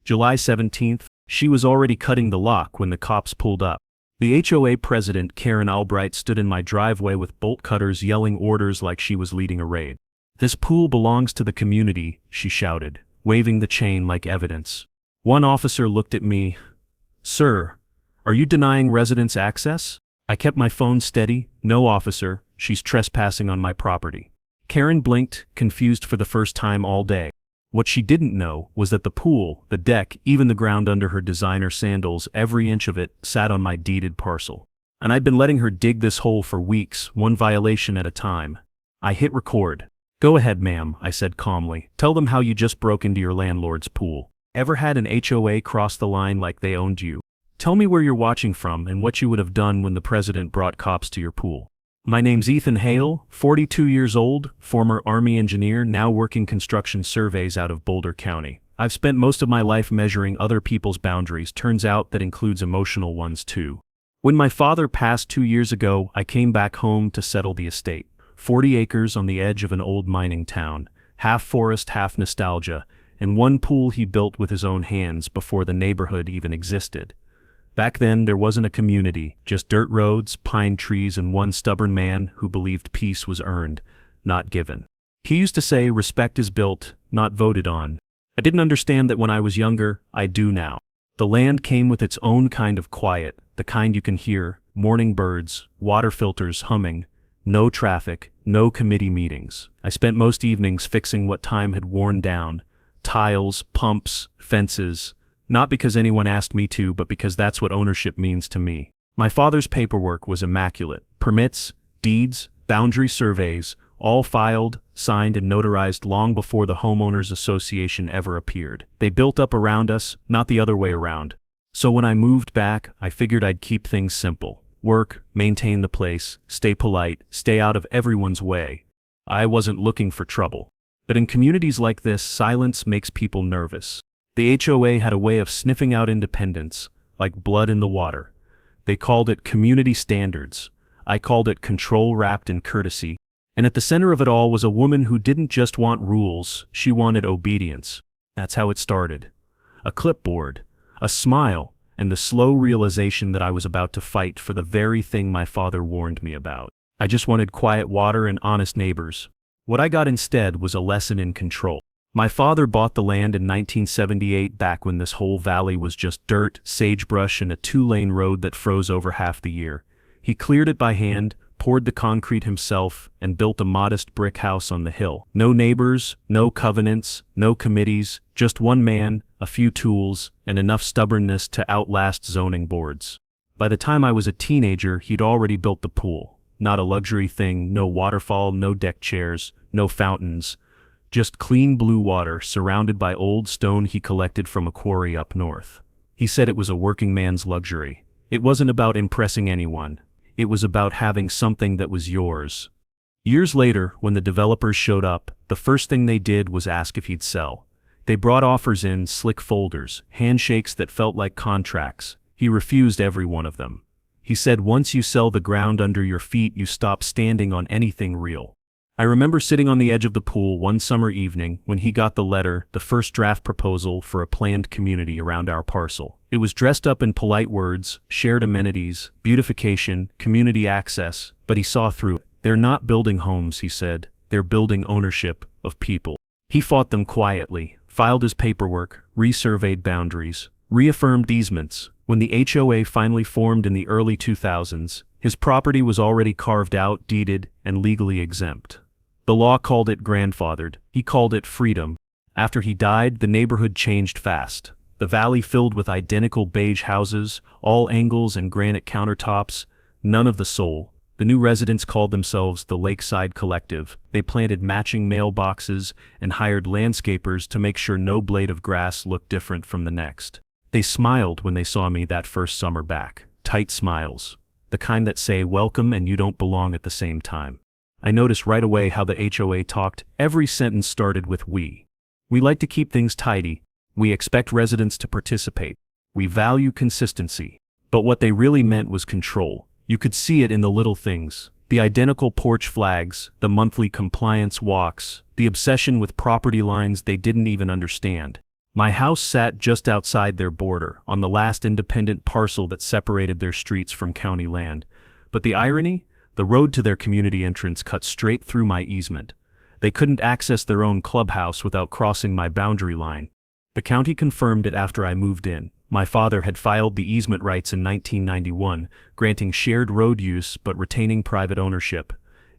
July 17th, she was already cutting the lock when the cops pulled up. The HOA president, Karen Albright, stood in my driveway with bolt cutters yelling orders like she was leading a raid. "This pool belongs to the community," she shouted, waving the chain like evidence. One officer looked at me. "Sir, are you denying residents access?" I kept my phone steady. "No, officer, she's trespassing on my property." Karen blinked, confused for the first time all day. What she didn't know was that the pool, the deck, even the ground under her designer sandals, every inch of it, sat on my deeded parcel. And I'd been letting her dig this hole for weeks, one violation at a time. I hit record. "Go ahead, ma'am," I said calmly. "Tell them how you just broke into your landlord's pool. Ever had an HOA cross the line like they owned you? Tell me where you're watching from and what you would have done when the president brought cops to your pool." "My name's Ethan Hale, 42 years old, former Army engineer, now working construction surveys out of Boulder County. I've spent most of my life measuring other people's boundaries. Turns out that includes emotional ones too. When my father passed 2 years ago, I came back home to settle the estate. 40 acres on the edge of an old mining town, half forest, half nostalgia, and one pool he built with his own hands before the neighborhood even existed. Back then, there wasn't a community, just dirt roads, pine trees, and one stubborn man who believed peace was earned, not given. He used to say, respect is built, not voted on. I didn't understand that when I was younger. I do now. The land came with its own kind of quiet, the kind you can hear, morning birds, water filters humming, no traffic, no committee meetings. I spent most evenings fixing what time had worn down, tiles, pumps, fences, not because anyone asked me to, but because that's what ownership means to me. My father's paperwork was immaculate. Permits, deeds, boundary surveys, all filed, signed, and notarized long before the Homeowners Association ever appeared. They built up around us, not the other way around. So when I moved back, I figured I'd keep things simple. Work, maintain the place, stay polite, stay out of everyone's way. I wasn't looking for trouble. But in communities like this, silence makes people nervous. The HOA had a way of sniffing out independence, like blood in the water. They called it community standards. I called it control wrapped in courtesy. And at the center of it all was a woman who didn't just want rules, she wanted obedience. That's how it started. A clipboard, a smile, and the slow realization that I was about to fight for the very thing my father warned me about. I just wanted quiet water and honest neighbors. What I got instead was a lesson in control. My father bought the land in 1978, back when this whole valley was just dirt, sagebrush, and a 2-lane road that froze over half the year. He cleared it by hand, poured the concrete himself, and built a modest brick house on the hill. No neighbors, no covenants, no committees, just one man, a few tools, and enough stubbornness to outlast zoning boards. By the time I was a teenager, he'd already built the pool. Not a luxury thing, no waterfall, no deck chairs, no fountains. Just clean blue water surrounded by old stone he collected from a quarry up north. He said it was a working man's luxury. It wasn't about impressing anyone. It was about having something that was yours. Years later, when the developers showed up, the first thing they did was ask if he'd sell. They brought offers in slick folders, handshakes that felt like contracts. He refused every one of them. He said once you sell the ground under your feet, you stop standing on anything real. I remember sitting on the edge of the pool one summer evening when he got the letter, the first draft proposal for a planned community around our parcel. It was dressed up in polite words, shared amenities, beautification, community access, but he saw through it. They're not building homes, he said. They're building ownership of people. He fought them quietly, filed his paperwork, resurveyed boundaries, reaffirmed easements. When the HOA finally formed in the early 2000s, his property was already carved out, deeded, and legally exempt. The law called it grandfathered. He called it freedom. After he died, the neighborhood changed fast. The valley filled with identical beige houses, all angles and granite countertops, none of the soul. The new residents called themselves the Lakeside Collective. They planted matching mailboxes and hired landscapers to make sure no blade of grass looked different from the next. They smiled when they saw me that first summer back. Tight smiles. The kind that say welcome and you don't belong at the same time. I noticed right away how the HOA talked. Every sentence started with we. We like to keep things tidy. We expect residents to participate. We value consistency. But what they really meant was control. You could see it in the little things. The identical porch flags, the monthly compliance walks, the obsession with property lines they didn't even understand. My house sat just outside their border, on the last independent parcel that separated their streets from county land. But the irony? The road to their community entrance cut straight through my easement. They couldn't access their own clubhouse without crossing my boundary line. The county confirmed it after I moved in. My father had filed the easement rights in 1991, granting shared road use but retaining private ownership.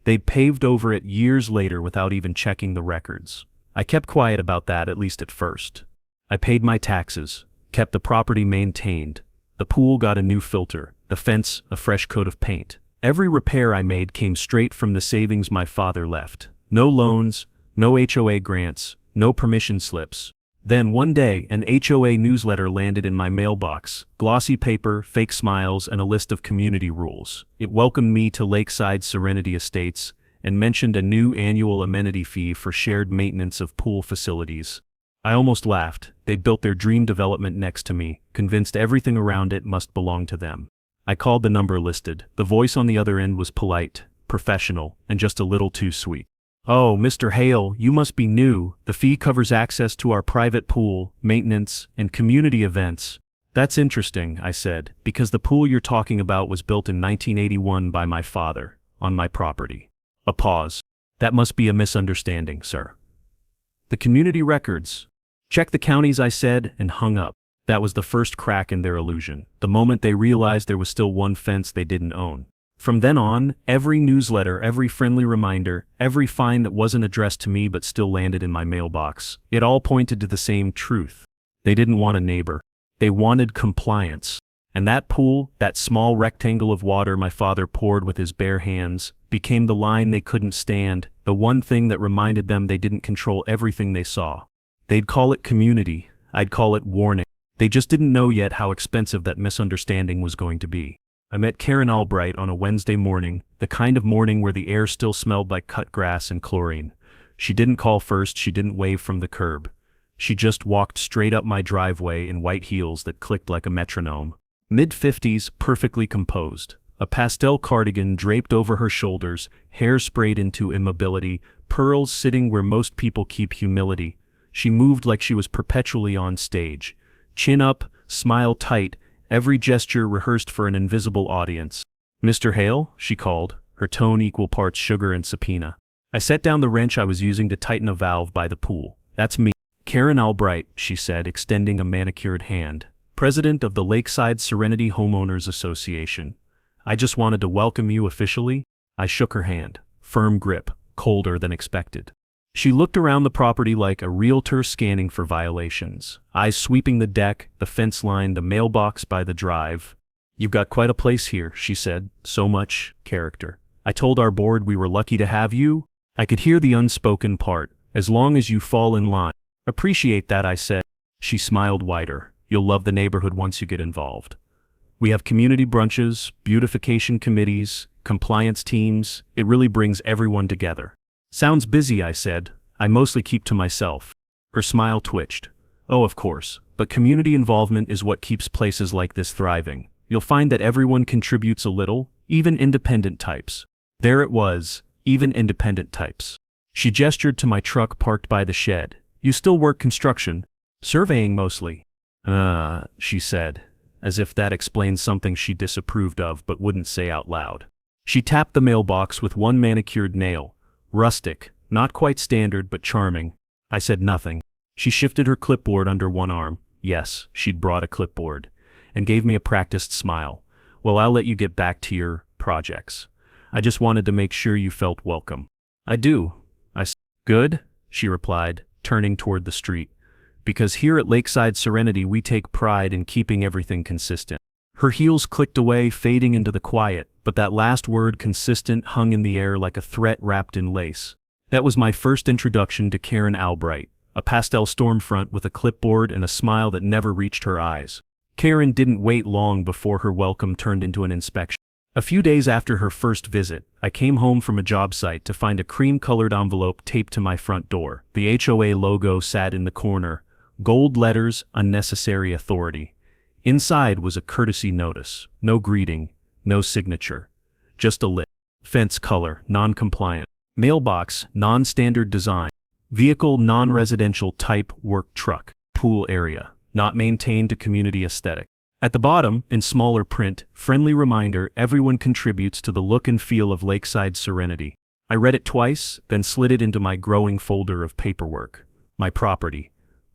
They'd paved over it years later without even checking the records. I kept quiet about that, at least at first. I paid my taxes, kept the property maintained. The pool got a new filter, the fence a fresh coat of paint. Every repair I made came straight from the savings my father left. No loans, no HOA grants, no permission slips. Then one day, an HOA newsletter landed in my mailbox. Glossy paper, fake smiles, and a list of community rules. It welcomed me to Lakeside Serenity Estates and mentioned a new annual amenity fee for shared maintenance of pool facilities. I almost laughed. They'd built their dream development next to me, convinced everything around it must belong to them. I called the number listed. The voice on the other end was polite, professional, and just a little too sweet. "Oh, Mr. Hale, you must be new. The fee covers access to our private pool, maintenance, and community events." "That's interesting," I said, "because the pool you're talking about was built in 1981 by my father, on my property." A pause. "That must be a misunderstanding, sir. The community records." "Check the counties," I said, and hung up. That was the first crack in their illusion, the moment they realized there was still one fence they didn't own. From then on, every newsletter, every friendly reminder, every fine that wasn't addressed to me but still landed in my mailbox, it all pointed to the same truth. They didn't want a neighbor. They wanted compliance. And that pool, that small rectangle of water my father poured with his bare hands, became the line they couldn't stand, the one thing that reminded them they didn't control everything they saw. They'd call it community, I'd call it warning. They just didn't know yet how expensive that misunderstanding was going to be. I met Karen Albright on a Wednesday morning, the kind of morning where the air still smelled like cut grass and chlorine. She didn't call first, she didn't wave from the curb. She just walked straight up my driveway in white heels that clicked like a metronome. Mid-50s, perfectly composed. A pastel cardigan draped over her shoulders, hair sprayed into immobility, pearls sitting where most people keep humility. She moved like she was perpetually on stage. Chin up, smile tight, every gesture rehearsed for an invisible audience. "Mr. Hale?" she called, her tone equal parts sugar and subpoena. I set down the wrench I was using to tighten a valve by the pool. "That's me. Karen Albright," she said, extending a manicured hand. "President of the Lakeside Serenity Homeowners Association. I just wanted to welcome you officially." I shook her hand. Firm grip, colder than expected. She looked around the property like a realtor scanning for violations, eyes sweeping the deck, the fence line, the mailbox by the drive. "You've got quite a place here," she said. "So much character. I told our board we were lucky to have you." I could hear the unspoken part. "As long as you fall in line." "Appreciate that," I said. She smiled wider. "You'll love the neighborhood once you get involved. We have community brunches, beautification committees, compliance teams. It really brings everyone together." "Sounds busy," I said. "I mostly keep to myself." Her smile twitched. "Oh, of course, but community involvement is what keeps places like this thriving. You'll find that everyone contributes a little, even independent types." There it was, even independent types. She gestured to my truck parked by the shed. "You still work construction?" "Surveying mostly." She said, as if that explained something she disapproved of but wouldn't say out loud. She tapped the mailbox with one manicured nail. Rustic, not quite standard but charming. I said nothing. She shifted her clipboard under one arm. Yes, she'd brought a clipboard. And gave me a practiced smile. "Well, I'll let you get back to your projects. I just wanted to make sure you felt welcome." "I do," I said. "Good," she replied, turning toward the street. "Because here at Lakeside Serenity we take pride in keeping everything consistent." Her heels clicked away, fading into the quiet, but that last word, consistent, hung in the air like a threat wrapped in lace. That was my first introduction to Karen Albright, a pastel stormfront with a clipboard and a smile that never reached her eyes. Karen didn't wait long before her welcome turned into an inspection. A few days after her first visit, I came home from a job site to find a cream-colored envelope taped to my front door. The HOA logo sat in the corner. Gold letters, unnecessary authority. Inside was a courtesy notice. No greeting, no signature. Just a lit. Fence color, non-compliant. Mailbox, non-standard design. Vehicle, non-residential type, work truck. pool area, not maintained to community aesthetic. At the bottom, in smaller print, friendly reminder, everyone contributes to the look and feel of lakeside serenity. I read it twice, then slid it into my growing folder of paperwork. My property,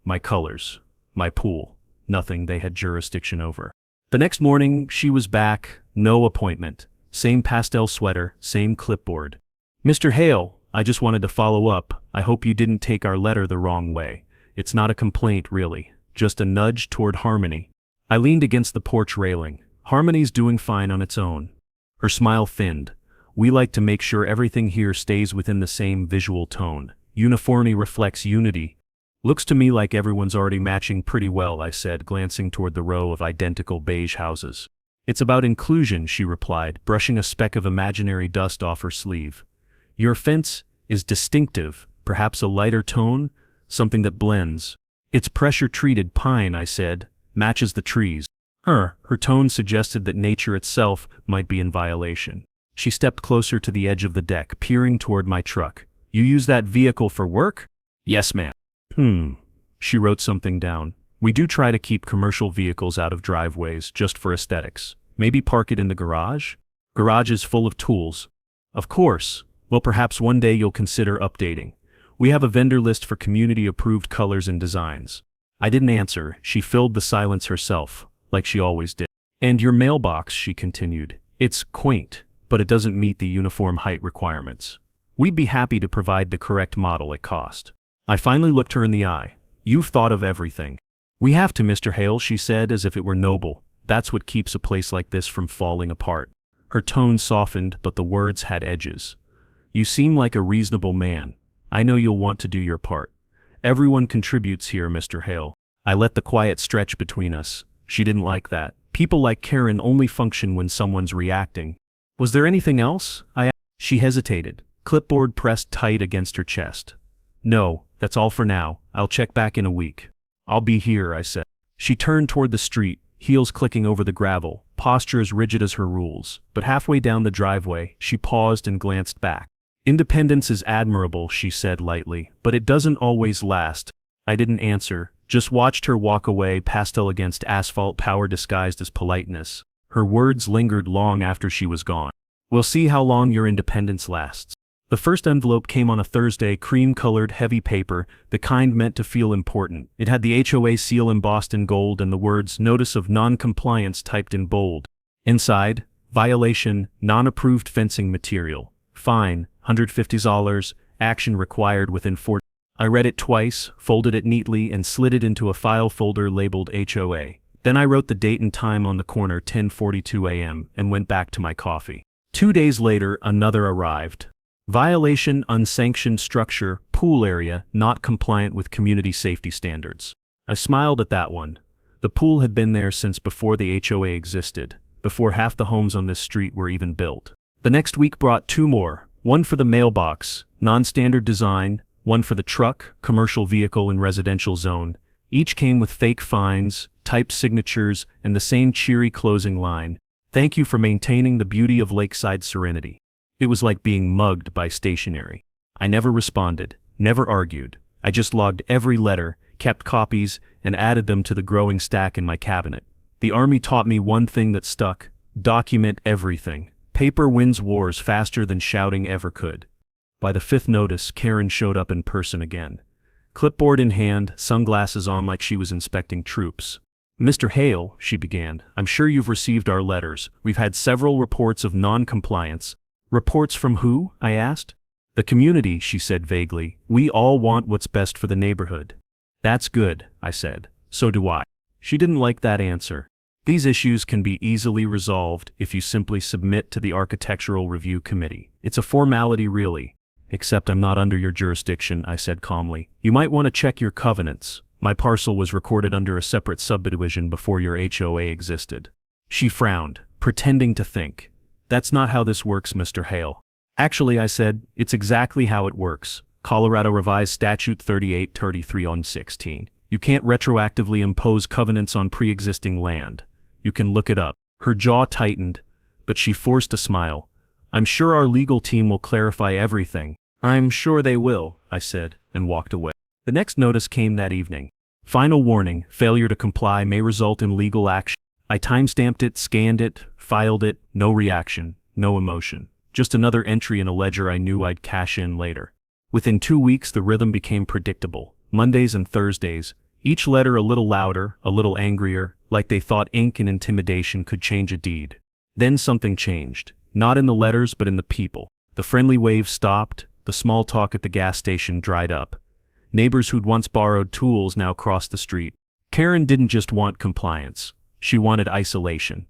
my colors, my pool, nothing they had jurisdiction over. The next morning, she was back, no appointment. Same pastel sweater, same clipboard. Mr. Hale, I just wanted to follow up. I hope you didn't take our letter the wrong way. It's not a complaint, really. Just a nudge toward Harmony. I leaned against the porch railing. Harmony's doing fine on its own. Her smile thinned. We like to make sure everything here stays within the same visual tone. Uniformity reflects unity. Looks to me like everyone's already matching pretty well, I said, glancing toward the row of identical beige houses. It's about inclusion, she replied, brushing a speck of imaginary dust off her sleeve. Your fence is distinctive, perhaps a lighter tone, something that blends. It's pressure-treated pine, I said, matches the trees. Her tone suggested that nature itself might be in violation. She stepped closer to the edge of the deck, peering toward my truck. You use that vehicle for work? Yes, ma'am. She wrote something down. We do try to keep commercial vehicles out of driveways just for aesthetics. Maybe park it in the garage? Garage is full of tools. Of course. Well, perhaps one day you'll consider updating. We have a vendor list for community-approved colors and designs. I didn't answer. She filled the silence herself, like she always did. And your mailbox, she continued. It's quaint, but it doesn't meet the uniform height requirements. We'd be happy to provide the correct model at cost. I finally looked her in the eye. You've thought of everything. We have to, Mr. Hale, she said, as if it were noble. That's what keeps a place like this from falling apart. Her tone softened, but the words had edges. You seem like a reasonable man. I know you'll want to do your part. Everyone contributes here, Mr. Hale. I let the quiet stretch between us. She didn't like that. People like Karen only function when someone's reacting. Was there anything else? I asked. She hesitated, clipboard pressed tight against her chest. No, that's all for now. I'll check back in a week. I'll be here, I said. She turned toward the street, heels clicking over the gravel, posture as rigid as her rules. But halfway down the driveway, she paused and glanced back. Independence is admirable, she said lightly, but it doesn't always last. I didn't answer, just watched her walk away, pastel against asphalt, power disguised as politeness. Her words lingered long after she was gone. We'll see how long your independence lasts. The first envelope came on a Thursday, cream-colored heavy paper, the kind meant to feel important. It had the HOA seal embossed in gold and the words "Notice of Non-Compliance" typed in bold. Inside, violation, non-approved fencing material. Fine, $150, action required within 4 days. I read it twice, folded it neatly, and slid it into a file folder labeled HOA. Then I wrote the date and time on the corner, 10:42 a.m., and went back to my coffee. 2 days later, another arrived. Violation, unsanctioned structure, pool area, not compliant with community safety standards. I smiled at that one. The pool had been there since before the HOA existed, before half the homes on this street were even built. The next week brought 2 more, one for the mailbox, non-standard design, one for the truck, commercial vehicle and residential zone. Each came with fake fines, typed signatures, and the same cheery closing line. Thank you for maintaining the beauty of lakeside serenity. It was like being mugged by stationery. I never responded, never argued. I just logged every letter, kept copies, and added them to the growing stack in my cabinet. The Army taught me one thing that stuck: document everything. Paper wins wars faster than shouting ever could. By the 5th notice, Karen showed up in person again. Clipboard in hand, sunglasses on like she was inspecting troops. Mr. Hale, she began, I'm sure you've received our letters. We've had several reports of non-compliance. Reports from who? I asked. The community, she said vaguely. We all want what's best for the neighborhood. That's good, I said. So do I. She didn't like that answer. These issues can be easily resolved if you simply submit to the Architectural Review Committee. It's a formality, really. Except I'm not under your jurisdiction, I said calmly. You might want to check your covenants. My parcel was recorded under a separate subdivision before your HOA existed. She frowned, pretending to think. That's not how this works, Mr. Hale. Actually, I said, it's exactly how it works. Colorado Revised Statute 3833/16. You can't retroactively impose covenants on pre-existing land. You can look it up. Her jaw tightened, but she forced a smile. I'm sure our legal team will clarify everything. I'm sure they will, I said, and walked away. The next notice came that evening. Final warning, failure to comply may result in legal action. I timestamped it, scanned it, filed it, no reaction, no emotion. Just another entry in a ledger I knew I'd cash in later. Within 2 weeks the rhythm became predictable. Mondays and Thursdays, each letter a little louder, a little angrier, like they thought ink and intimidation could change a deed. Then something changed. Not in the letters but in the people. The friendly wave stopped, the small talk at the gas station dried up. Neighbors who'd once borrowed tools now crossed the street. Karen didn't just want compliance. She wanted isolation.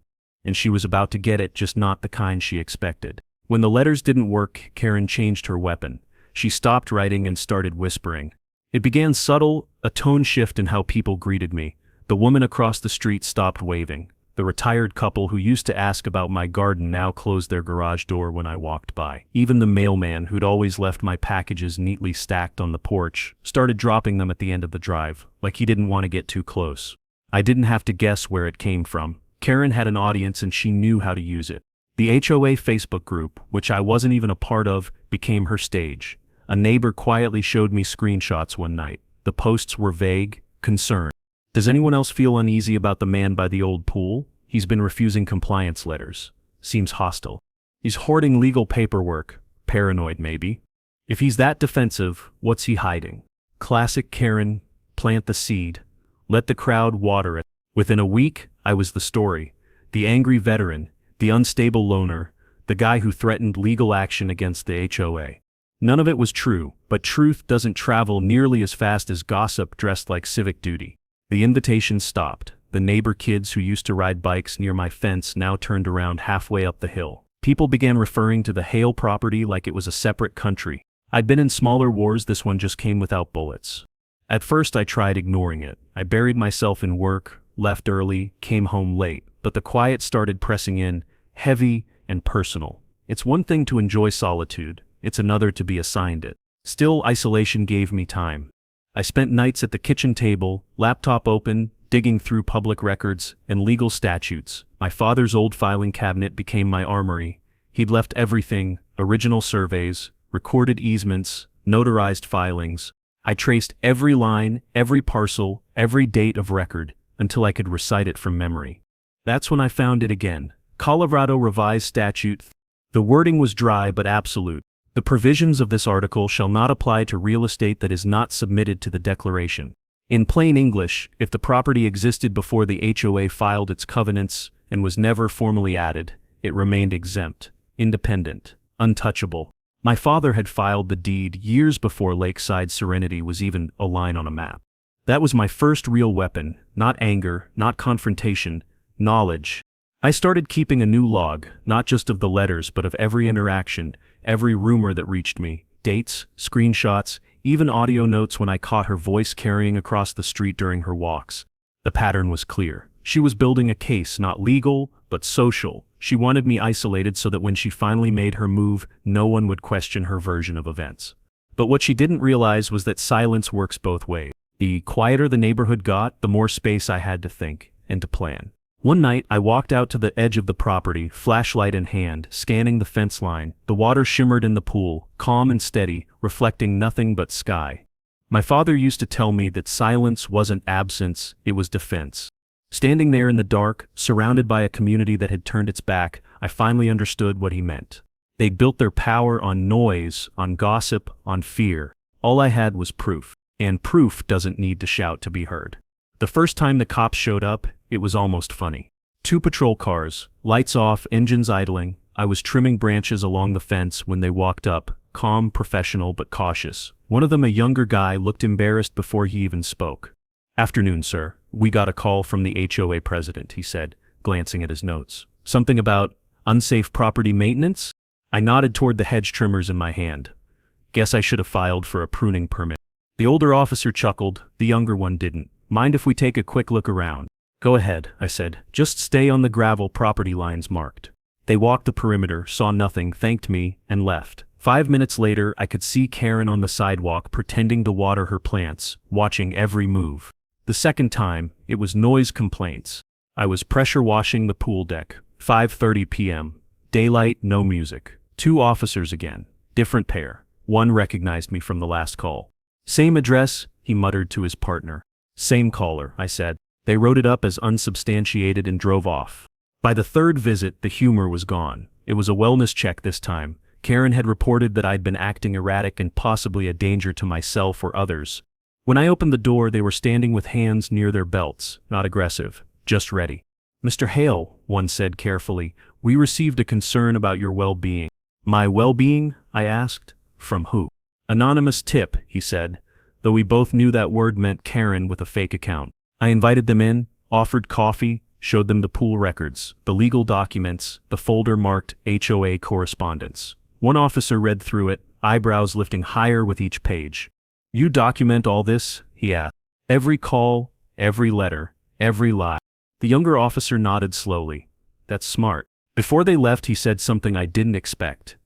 And she was about to get it, just not the kind she expected. When the letters didn't work, Karen changed her weapon. She stopped writing and started whispering. It began subtle, a tone shift in how people greeted me. The woman across the street stopped waving. The retired couple who used to ask about my garden now closed their garage door when I walked by. Even the mailman who'd always left my packages neatly stacked on the porch started dropping them at the end of the drive, like he didn't want to get too close. I didn't have to guess where it came from. Karen had an audience and she knew how to use it. The HOA Facebook group, which I wasn't even a part of, became her stage. A neighbor quietly showed me screenshots one night. The posts were vague, concerned. Does anyone else feel uneasy about the man by the old pool? He's been refusing compliance letters. Seems hostile. He's hoarding legal paperwork. Paranoid maybe. If he's that defensive, what's he hiding? Classic Karen, plant the seed. Let the crowd water it. Within a week, I was the story. The angry veteran, the unstable loner, the guy who threatened legal action against the HOA. None of it was true, but truth doesn't travel nearly as fast as gossip dressed like civic duty. The invitations stopped. The neighbor kids who used to ride bikes near my fence now turned around halfway up the hill. People began referring to the Hale property like it was a separate country. I'd been in smaller wars, this one just came without bullets. At first I tried ignoring it. I buried myself in work, left early, came home late, but the quiet started pressing in, heavy and personal. It's one thing to enjoy solitude, it's another to be assigned it. Still, isolation gave me time. I spent nights at the kitchen table, laptop open, digging through public records and legal statutes. My father's old filing cabinet became my armory. He'd left everything, original surveys, recorded easements, notarized filings. I traced every line, every parcel, every date of record, until I could recite it from memory. That's when I found it again. Colorado Revised Statute. The wording was dry but absolute. The provisions of this article shall not apply to real estate that is not submitted to the declaration. In plain English, if the property existed before the HOA filed its covenants and was never formally added, it remained exempt, independent, untouchable. My father had filed the deed years before Lakeside Serenity was even a line on a map. That was my first real weapon, not anger, not confrontation, knowledge. I started keeping a new log, not just of the letters but of every interaction, every rumor that reached me, dates, screenshots, even audio notes when I caught her voice carrying across the street during her walks. The pattern was clear. She was building a case, not legal, but social. She wanted me isolated so that when she finally made her move, no one would question her version of events. But what she didn't realize was that silence works both ways. The quieter the neighborhood got, the more space I had to think and to plan. One night, I walked out to the edge of the property, flashlight in hand, scanning the fence line. The water shimmered in the pool, calm and steady, reflecting nothing but sky. My father used to tell me that silence wasn't absence, it was defense. Standing there in the dark, surrounded by a community that had turned its back, I finally understood what he meant. They'd built their power on noise, on gossip, on fear. All I had was proof. And proof doesn't need to shout to be heard. The first time the cops showed up, it was almost funny. 2 patrol cars, lights off, engines idling. I was trimming branches along the fence when they walked up, calm, professional, but cautious. One of them, a younger guy, looked embarrassed before he even spoke. "Afternoon, sir. We got a call from the HOA president," he said, glancing at his notes. "Something about unsafe property maintenance?" I nodded toward the hedge trimmers in my hand. "Guess I should have filed for a pruning permit." The older officer chuckled, the younger one didn't. "Mind if we take a quick look around?" "Go ahead," I said. "Just stay on the gravel property lines marked." They walked the perimeter, saw nothing, thanked me, and left. 5 minutes later, I could see Karen on the sidewalk pretending to water her plants, watching every move. The second time, it was noise complaints. I was pressure washing the pool deck. 5:30 p.m. Daylight, no music. 2 officers again. Different pair. One recognized me from the last call. "Same address," he muttered to his partner. Same caller, I said. They wrote it up as unsubstantiated and drove off. By the third visit, the humor was gone. It was a wellness check this time. Karen had reported that I'd been acting erratic and possibly a danger to myself or others. When I opened the door, they were standing with hands near their belts, not aggressive, just ready. "Mr. Hale," one said carefully, "we received a concern about your well-being." "My well-being?" I asked. "From who?" "Anonymous tip," he said, though we both knew that word meant Karen with a fake account. I invited them in, offered coffee, showed them the pool records, the legal documents, the folder marked HOA correspondence. One officer read through it, eyebrows lifting higher with each page. "You document all this?" he asked. "Every call, every letter, every lie." The younger officer nodded slowly. "That's smart." Before they left, he said something I didn't expect.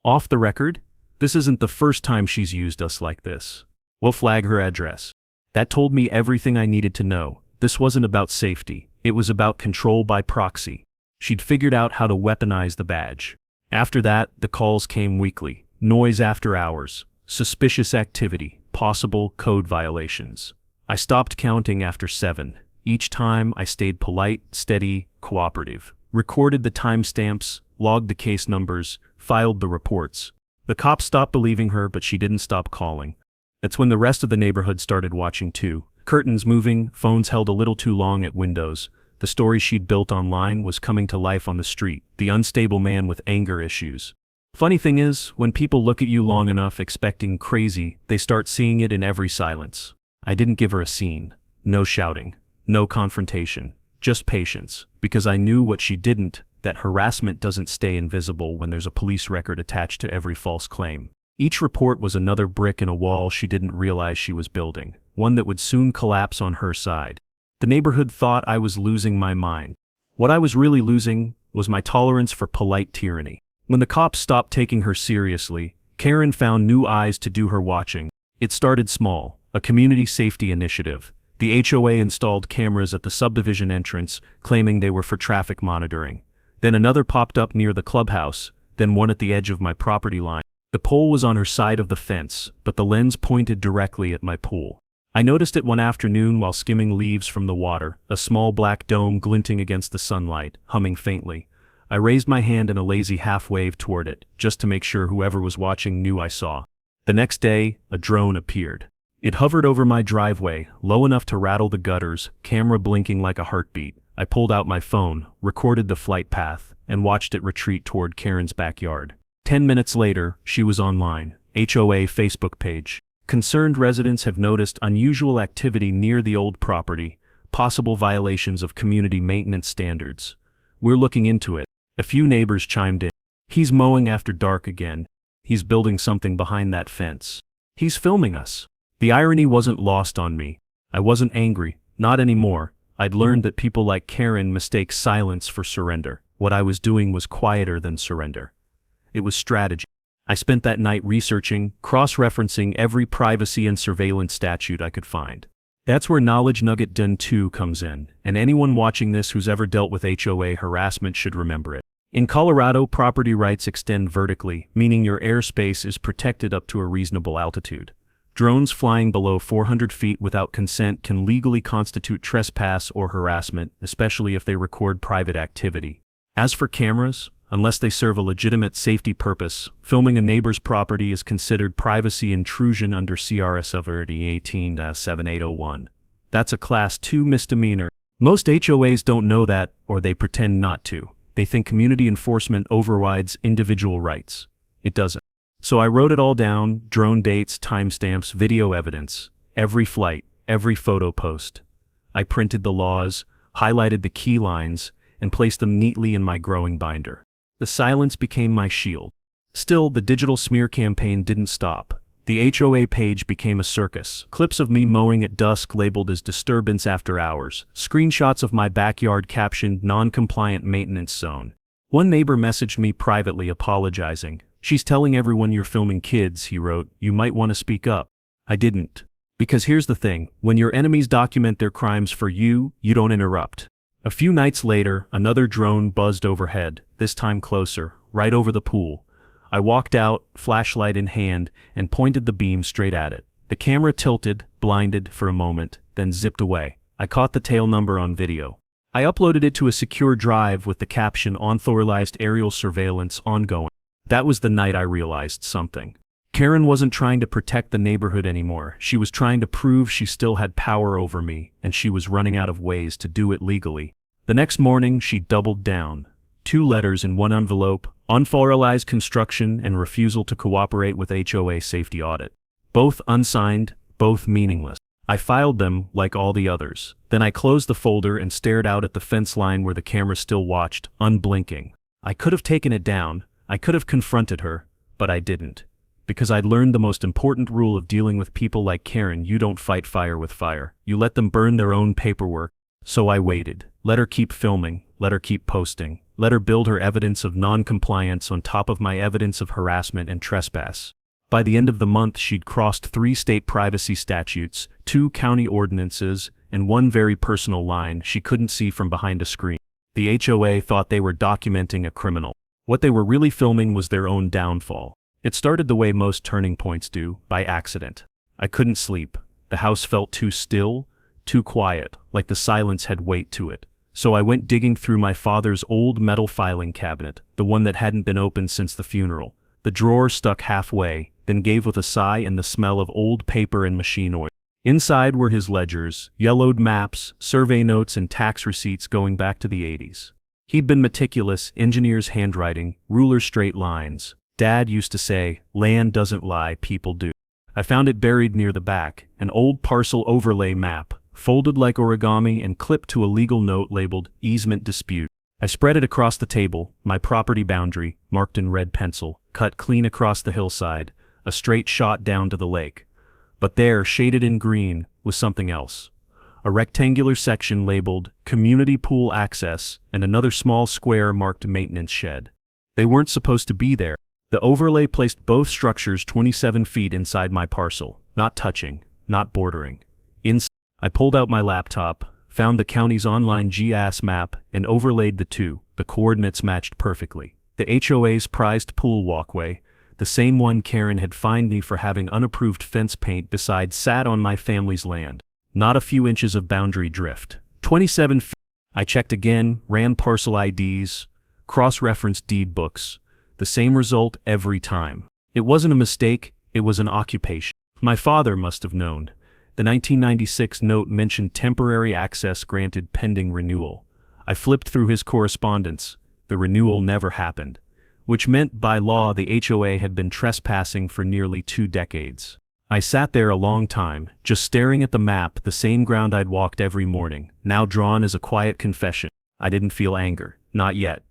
"Off the record? This isn't the first time she's used us like this. We'll flag her address." That told me everything I needed to know. This wasn't about safety. It was about control by proxy. She'd figured out how to weaponize the badge. After that, the calls came weekly. Noise after hours. Suspicious activity. Possible code violations. I stopped counting after 7. Each time, I stayed polite, steady, cooperative. Recorded the timestamps, logged the case numbers, filed the reports. The cops stopped believing her, but she didn't stop calling. That's when the rest of the neighborhood started watching too. Curtains moving, phones held a little too long at windows. The story she'd built online was coming to life on the street, the unstable man with anger issues. Funny thing is, when people look at you long enough expecting crazy, they start seeing it in every silence. I didn't give her a scene. No shouting. No confrontation. Just patience. Because I knew what she didn't, that harassment doesn't stay invisible when there's a police record attached to every false claim. Each report was another brick in a wall she didn't realize she was building, one that would soon collapse on her side. The neighborhood thought I was losing my mind. What I was really losing was my tolerance for polite tyranny. When the cops stopped taking her seriously, Karen found new eyes to do her watching. It started small, a community safety initiative. The HOA installed cameras at the subdivision entrance, claiming they were for traffic monitoring. Then another popped up near the clubhouse, then one at the edge of my property line. The pole was on her side of the fence, but the lens pointed directly at my pool. I noticed it one afternoon while skimming leaves from the water, a small black dome glinting against the sunlight, humming faintly. I raised my hand in a lazy half-wave toward it, just to make sure whoever was watching knew I saw. The next day, a drone appeared. It hovered over my driveway, low enough to rattle the gutters, camera blinking like a heartbeat. I pulled out my phone, recorded the flight path, and watched it retreat toward Karen's backyard. 10 minutes later, she was online. HOA Facebook page. Concerned residents have noticed unusual activity near the old property, possible violations of community maintenance standards. We're looking into it. A few neighbors chimed in. He's mowing after dark again. He's building something behind that fence. He's filming us. The irony wasn't lost on me. I wasn't angry, not anymore. I'd learned that people like Karen mistake silence for surrender. What I was doing was quieter than surrender. It was strategy. I spent that night researching, cross-referencing every privacy and surveillance statute I could find. That's where Knowledge Nugget Done 2 comes in, and anyone watching this who's ever dealt with HOA harassment should remember it. In Colorado, property rights extend vertically, meaning your airspace is protected up to a reasonable altitude. Drones flying below 400 feet without consent can legally constitute trespass or harassment, especially if they record private activity. As for cameras, unless they serve a legitimate safety purpose, filming a neighbor's property is considered privacy intrusion under CRS 18-7801. That's a Class 2 misdemeanor. Most HOAs don't know that, or they pretend not to. They think community enforcement overrides individual rights. It doesn't. So I wrote it all down: drone dates, timestamps, video evidence, every flight, every photo post. I printed the laws, highlighted the key lines, and placed them neatly in my growing binder. The silence became my shield. Still, the digital smear campaign didn't stop. The HOA page became a circus. Clips of me mowing at dusk labeled as disturbance after hours. Screenshots of my backyard captioned non-compliant maintenance zone. One neighbor messaged me privately apologizing. "She's telling everyone you're filming kids," he wrote. "You might want to speak up." I didn't. Because here's the thing, when your enemies document their crimes for you, you don't interrupt. A few nights later, another drone buzzed overhead, this time closer, right over the pool. I walked out, flashlight in hand, and pointed the beam straight at it. The camera tilted, blinded for a moment, then zipped away. I caught the tail number on video. I uploaded it to a secure drive with the caption "Unauthorized aerial surveillance ongoing." That was the night I realized something. Karen wasn't trying to protect the neighborhood anymore. She was trying to prove she still had power over me, and she was running out of ways to do it legally. The next morning, she doubled down. 2 letters in 1 envelope: unauthorized construction and refusal to cooperate with HOA safety audit. Both unsigned, both meaningless. I filed them like all the others. Then I closed the folder and stared out at the fence line where the camera still watched, unblinking. I could have taken it down. I could have confronted her, but I didn't. Because I'd learned the most important rule of dealing with people like Karen: you don't fight fire with fire. You let them burn their own paperwork. So I waited. Let her keep filming. Let her keep posting. Let her build her evidence of non-compliance on top of my evidence of harassment and trespass. By the end of the month, she'd crossed 3 state privacy statutes, 2 county ordinances, and 1 very personal line she couldn't see from behind a screen. The HOA thought they were documenting a criminal. What they were really filming was their own downfall. It started the way most turning points do, by accident. I couldn't sleep. The house felt too still, too quiet, like the silence had weight to it. So I went digging through my father's old metal filing cabinet, the one that hadn't been opened since the funeral. The drawer stuck halfway, then gave with a sigh and the smell of old paper and machine oil. Inside were his ledgers, yellowed maps, survey notes, and tax receipts going back to the 80s. He'd been meticulous, engineer's handwriting, ruler straight lines. Dad used to say, "Land doesn't lie, people do." I found it buried near the back, an old parcel overlay map, folded like origami and clipped to a legal note labeled "Easement Dispute." I spread it across the table, my property boundary, marked in red pencil, cut clean across the hillside, a straight shot down to the lake. But there, shaded in green, was something else. A rectangular section labeled "Community Pool Access" and another small square marked "Maintenance Shed." They weren't supposed to be there. The overlay placed both structures 27 feet inside my parcel, not touching, not bordering. Inside, I pulled out my laptop, found the county's online GIS map, and overlaid the two. The coordinates matched perfectly. The HOA's prized pool walkway, the same one Karen had fined me for having unapproved fence paint beside, sat on my family's land. Not a few inches of boundary drift. 27 feet. I checked again, ran parcel IDs, cross-referenced deed books. The same result every time. It wasn't a mistake, it was an occupation. My father must have known. The 1996 note mentioned temporary access granted pending renewal. I flipped through his correspondence. The renewal never happened, which meant by law the HOA had been trespassing for nearly 2 decades. I sat there a long time, just staring at the map, the same ground I'd walked every morning, now drawn as a quiet confession. I didn't feel anger, not yet.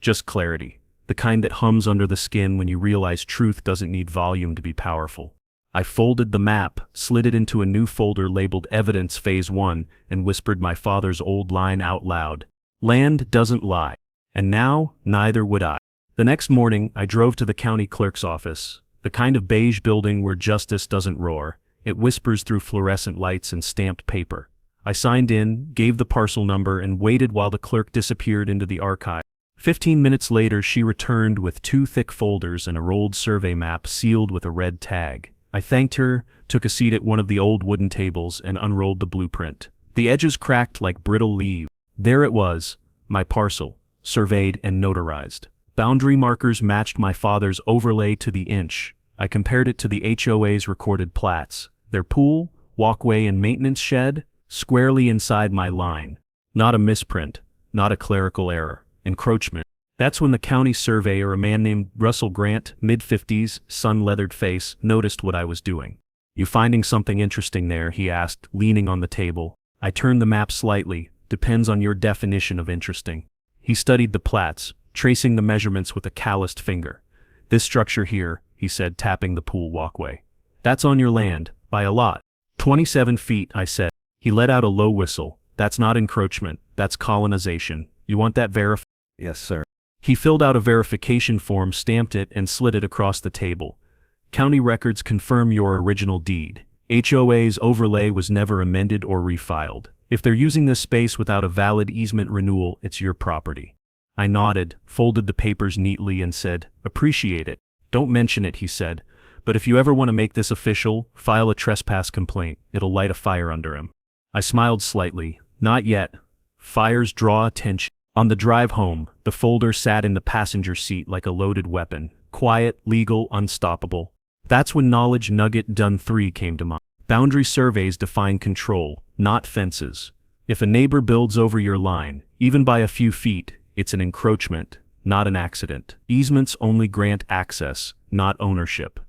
Just clarity. The kind that hums under the skin when you realize truth doesn't need volume to be powerful. I folded the map, slid it into a new folder labeled Evidence Phase 1, and whispered my father's old line out loud. Land doesn't lie. And now, neither would I. The next morning, I drove to the county clerk's office, the kind of beige building where justice doesn't roar. It whispers through fluorescent lights and stamped paper. I signed in, gave the parcel number, and waited while the clerk disappeared into the archive. 15 minutes later, she returned with 2 thick folders and a rolled survey map sealed with a red tag. I thanked her, took a seat at one of the old wooden tables, and unrolled the blueprint. The edges cracked like brittle leaves. There it was, my parcel, surveyed and notarized. Boundary markers matched my father's overlay to the inch. I compared it to the HOA's recorded plats. Their pool, walkway, and maintenance shed, squarely inside my line. Not a misprint, not a clerical error. Encroachment. That's when the county surveyor, a man named Russell Grant, mid-50s, sun-leathered face, noticed what I was doing. "You finding something interesting there?" he asked, leaning on the table. I turned the map slightly. "Depends on your definition of interesting." He studied the plats, tracing the measurements with a calloused finger. "This structure here," he said, tapping the pool walkway. "That's on your land, by a lot." 27 feet, I said. He let out a low whistle. "That's not encroachment, that's colonization. You want that verified?" Yes, sir. He filled out a verification form, stamped it, and slid it across the table. "County records confirm your original deed. HOA's overlay was never amended or refiled. If they're using this space without a valid easement renewal, it's your property." I nodded, folded the papers neatly, and said, "Appreciate it. Don't mention it," he said. "But if you ever want to make this official, file a trespass complaint. It'll light a fire under him." I smiled slightly. Not yet. Fires draw attention. On the drive home, the folder sat in the passenger seat like a loaded weapon. Quiet, legal, unstoppable. That's when Knowledge Nugget Done 3 came to mind. Boundary surveys define control, not fences. If a neighbor builds over your line, even by a few feet, it's an encroachment, not an accident. Easements only grant access, not ownership.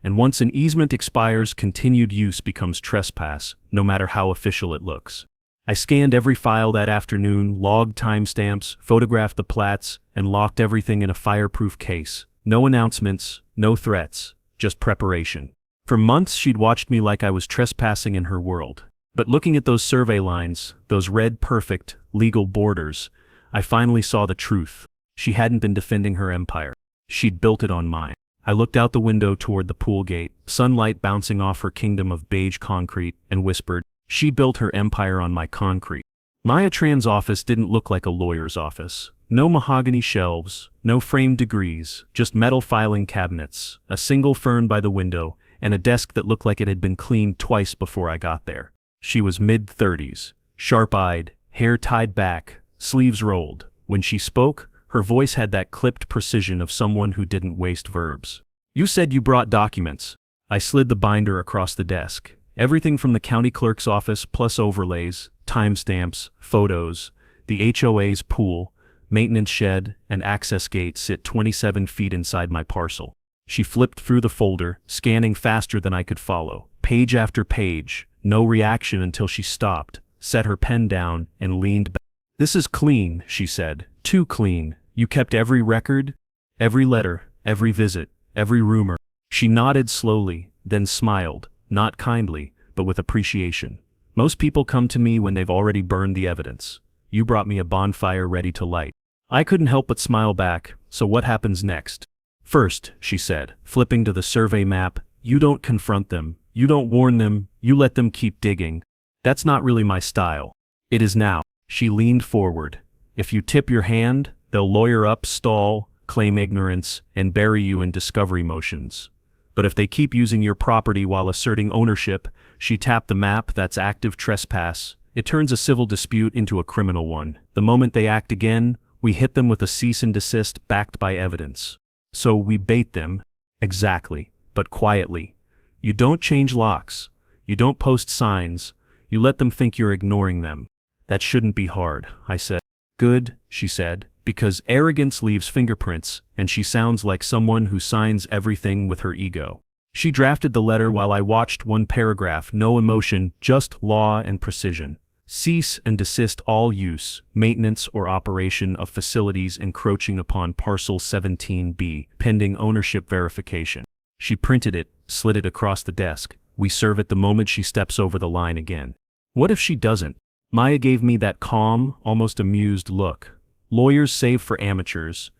And once an easement expires, continued use becomes trespass, no matter how official it looks. I scanned every file that afternoon, logged timestamps, photographed the plats, and locked everything in a fireproof case. No announcements, no threats, just preparation. For months she'd watched me like I was trespassing in her world. But looking at those survey lines, those red perfect, legal borders, I finally saw the truth. She hadn't been defending her empire. She'd built it on mine. I looked out the window toward the pool gate, sunlight bouncing off her kingdom of beige concrete, and whispered, "She built her empire on my concrete." Maya Tran's office didn't look like a lawyer's office. No mahogany shelves, no framed degrees, just metal filing cabinets, a single fern by the window, and a desk that looked like it had been cleaned twice before I got there. She was mid-30s, sharp-eyed, hair tied back, sleeves rolled. When she spoke, her voice had that clipped precision of someone who didn't waste verbs. "You said you brought documents." I slid the binder across the desk. Everything from the county clerk's office plus overlays, timestamps, photos, the HOA's pool, maintenance shed, and access gate sit 27 feet inside my parcel. She flipped through the folder, scanning faster than I could follow. Page after page, no reaction until she stopped, set her pen down, and leaned back. "This is clean," she said. "Too clean. You kept every record? Every letter, every visit, every rumor." She nodded slowly, then smiled, not kindly, but with appreciation. "Most people come to me when they've already burned the evidence. You brought me a bonfire ready to light." I couldn't help but smile back. "So what happens next?" "First," she said, flipping to the survey map, "you don't confront them, you don't warn them, you let them keep digging. That's not really my style." "It is now." She leaned forward. "If you tip your hand, they'll lawyer up, stall, claim ignorance, and bury you in discovery motions. But if they keep using your property while asserting ownership," she tapped the map, "that's active trespass. It turns a civil dispute into a criminal one. The moment they act again, we hit them with a cease and desist backed by evidence. So we bait them." "Exactly, but quietly. You don't change locks. You don't post signs. You let them think you're ignoring them." "That shouldn't be hard," I said. "Good," she said, "because arrogance leaves fingerprints, and she sounds like someone who signs everything with her ego." She drafted the letter while I watched. One paragraph, no emotion, just law and precision. "Cease and desist all use, maintenance or operation of facilities encroaching upon parcel 17B, pending ownership verification." She printed it, slid it across the desk. "We serve it the moment she steps over the line again." "What if she doesn't?" Maya gave me that calm, almost amused look. "Lawyers save for amateurs.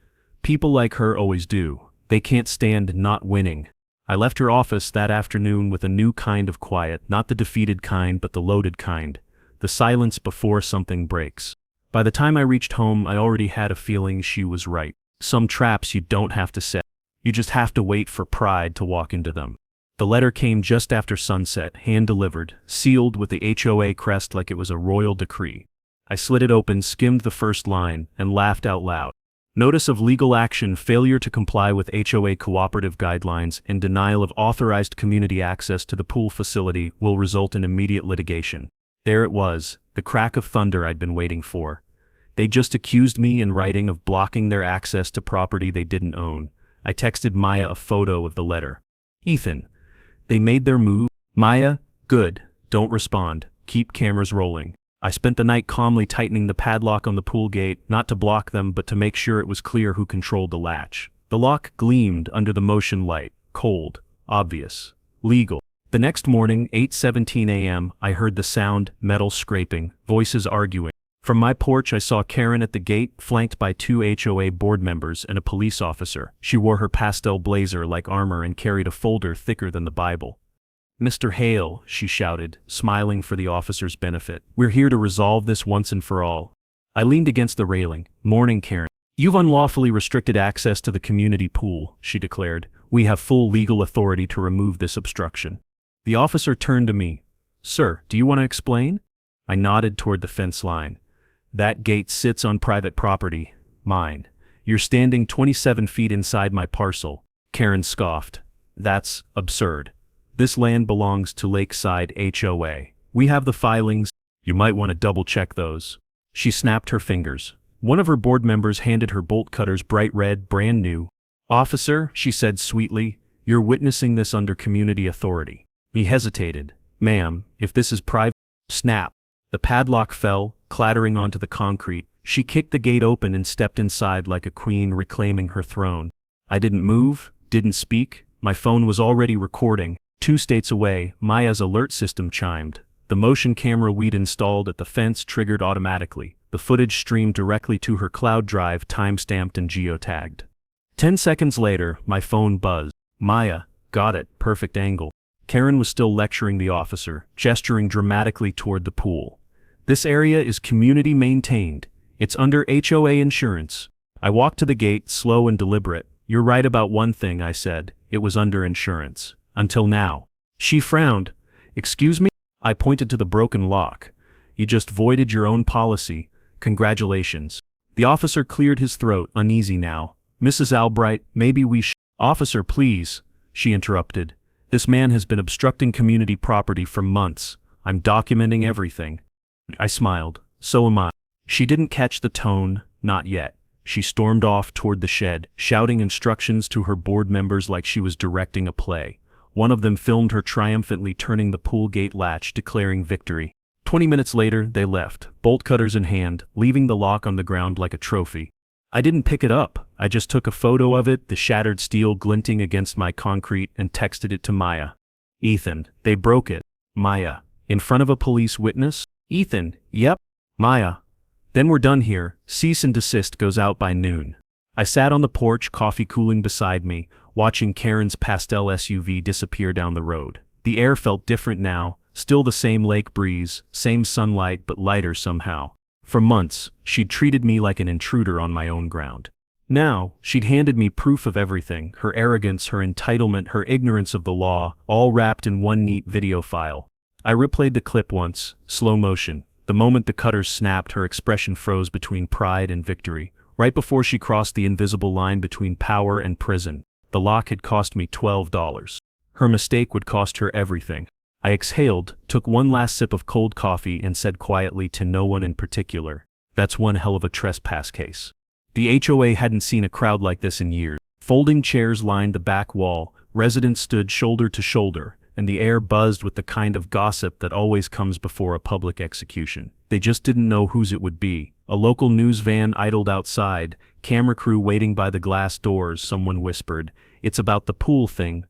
People like her always do. They can't stand not winning." I left her office that afternoon with a new kind of quiet, not the defeated kind but the loaded kind. The silence before something breaks. By the time I reached home, I already had a feeling she was right. Some traps you don't have to set. You just have to wait for pride to walk into them. The letter came just after sunset, hand-delivered, sealed with the HOA crest like it was a royal decree. I slid it open, skimmed the first line, and laughed out loud. "Notice of legal action, failure to comply with HOA cooperative guidelines, and denial of authorized community access to the pool facility will result in immediate litigation." There it was, the crack of thunder I'd been waiting for. They just accused me in writing of blocking their access to property they didn't own. I texted Maya a photo of the letter. "Ethan, they made their move." "Maya, good, don't respond, keep cameras rolling." I spent the night calmly tightening the padlock on the pool gate, not to block them but to make sure it was clear who controlled the latch. The lock gleamed under the motion light, cold, obvious, legal. The next morning, 8:17 a.m., I heard the sound, metal scraping, voices arguing. From my porch I saw Karen at the gate, flanked by 2 HOA board members and a police officer. She wore her pastel blazer like armor and carried a folder thicker than the Bible. "Mr. Hale," she shouted, smiling for the officer's benefit, "we're here to resolve this once and for all." I leaned against the railing. "Morning, Karen." "You've unlawfully restricted access to the community pool," she declared. "We have full legal authority to remove this obstruction." The officer turned to me. "Sir, do you want to explain?" I nodded toward the fence line. That gate sits on private property. Mine. You're standing 27 feet inside my parcel. Karen scoffed. That's absurd. This land belongs to Lakeside HOA. We have the filings. You might want to double-check those. She snapped her fingers. One of her board members handed her bolt cutters, bright red, brand new. Officer, she said sweetly, you're witnessing this under community authority. He hesitated. Ma'am, if this is private. Snap. The padlock fell, clattering onto the concrete. She kicked the gate open and stepped inside like a queen reclaiming her throne. I didn't move, didn't speak. My phone was already recording. 2 states away, Maya's alert system chimed. The motion camera we'd installed at the fence triggered automatically. The footage streamed directly to her cloud drive, time-stamped and geotagged. 10 seconds later, my phone buzzed. Maya, got it, perfect angle. Karen was still lecturing the officer, gesturing dramatically toward the pool. This area is community maintained. It's under HOA insurance. I walked to the gate, slow and deliberate. You're right about one thing, I said. It was under insurance. Until now. She frowned. Excuse me? I pointed to the broken lock. You just voided your own policy. Congratulations. The officer cleared his throat, uneasy now. Mrs. Albright, maybe we should. Officer, please, she interrupted. This man has been obstructing community property for months. I'm documenting everything. I smiled. So am I. She didn't catch the tone, not yet. She stormed off toward the shed, shouting instructions to her board members like she was directing a play. One of them filmed her triumphantly turning the pool gate latch, declaring victory. 20 minutes later, they left, bolt cutters in hand, leaving the lock on the ground like a trophy. I didn't pick it up. I just took a photo of it, the shattered steel glinting against my concrete, and texted it to Maya. Ethan, they broke it. Maya, in front of a police witness? Ethan, yep. Maya, then we're done here. Cease and desist goes out by noon. I sat on the porch, coffee cooling beside me, watching Karen's pastel SUV disappear down the road. The air felt different now, still the same lake breeze, same sunlight, but lighter somehow. For months, she'd treated me like an intruder on my own ground. Now, she'd handed me proof of everything, her arrogance, her entitlement, her ignorance of the law, all wrapped in one neat video file. I replayed the clip once, slow motion. The moment the cutters snapped, her expression froze between pride and victory. Right before she crossed the invisible line between power and prison, the lock had cost me $12. Her mistake would cost her everything. I exhaled, took one last sip of cold coffee and said quietly to no one in particular, that's one hell of a trespass case. The HOA hadn't seen a crowd like this in years. Folding chairs lined the back wall, residents stood shoulder to shoulder, and the air buzzed with the kind of gossip that always comes before a public execution. They just didn't know whose it would be. A local news van idled outside, camera crew waiting by the glass doors. Someone whispered, "It's about the pool thing."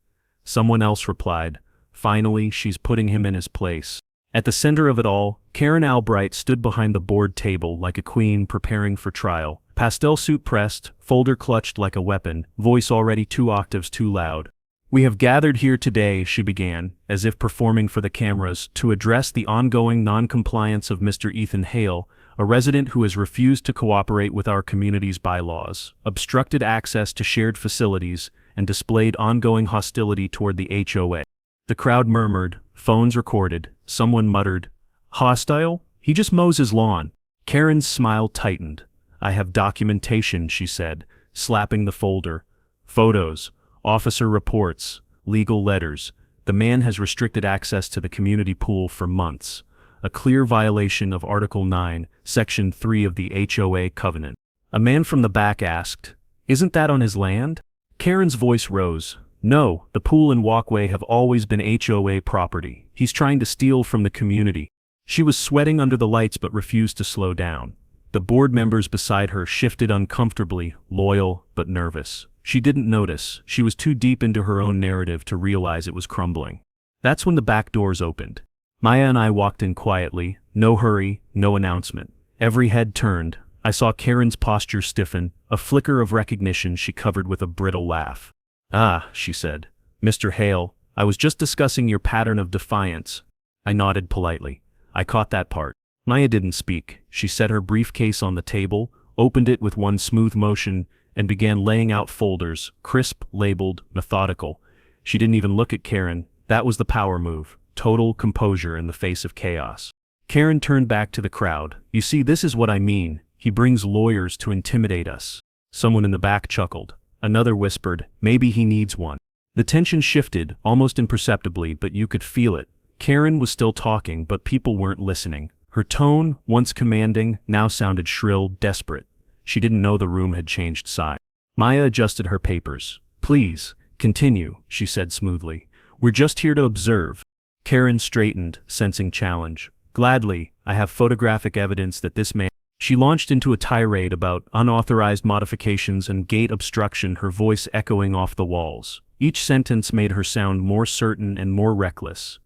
Someone else replied, "Finally, she's putting him in his place." At the center of it all, Karen Albright stood behind the board table like a queen preparing for trial. Pastel suit pressed, folder clutched like a weapon, voice already 2 octaves too loud. "We have gathered here today," she began, as if performing for the cameras, "to address the ongoing non-compliance of Mr. Ethan Hale, a resident who has refused to cooperate with our community's bylaws, obstructed access to shared facilities, and displayed ongoing hostility toward the HOA. The crowd murmured, phones recorded. Someone muttered, "Hostile? He just mows his lawn." Karen's smile tightened. "I have documentation," she said, slapping the folder. "Photos, officer reports, legal letters. The man has restricted access to the community pool for months. A clear violation of Article 9, Section 3 of the HOA Covenant." A man from the back asked, "Isn't that on his land?" Karen's voice rose. "No, the pool and walkway have always been HOA property. He's trying to steal from the community." She was sweating under the lights but refused to slow down. The board members beside her shifted uncomfortably, loyal but nervous. She didn't notice. She was too deep into her own narrative to realize it was crumbling. That's when the back doors opened. Maya and I walked in quietly, no hurry, no announcement. Every head turned. I saw Karen's posture stiffen, a flicker of recognition she covered with a brittle laugh. "Ah," she said. "Mr. Hale, I was just discussing your pattern of defiance." I nodded politely. I caught that part. Maya didn't speak. She set her briefcase on the table, opened it with one smooth motion, and began laying out folders, crisp, labeled, methodical. She didn't even look at Karen. That was the power move. Total composure in the face of chaos. Karen turned back to the crowd. You see, this is what I mean. He brings lawyers to intimidate us. Someone in the back chuckled. Another whispered, maybe he needs one. The tension shifted, almost imperceptibly, but you could feel it. Karen was still talking, but people weren't listening. Her tone, once commanding, now sounded shrill, desperate. She didn't know the room had changed sides. Maya adjusted her papers. Please, continue, she said smoothly. We're just here to observe. Karen straightened, sensing challenge. Gladly, I have photographic evidence that this man. She launched into a tirade about unauthorized modifications and gate obstruction, her voice echoing off the walls. Each sentence made her sound more certain and more reckless.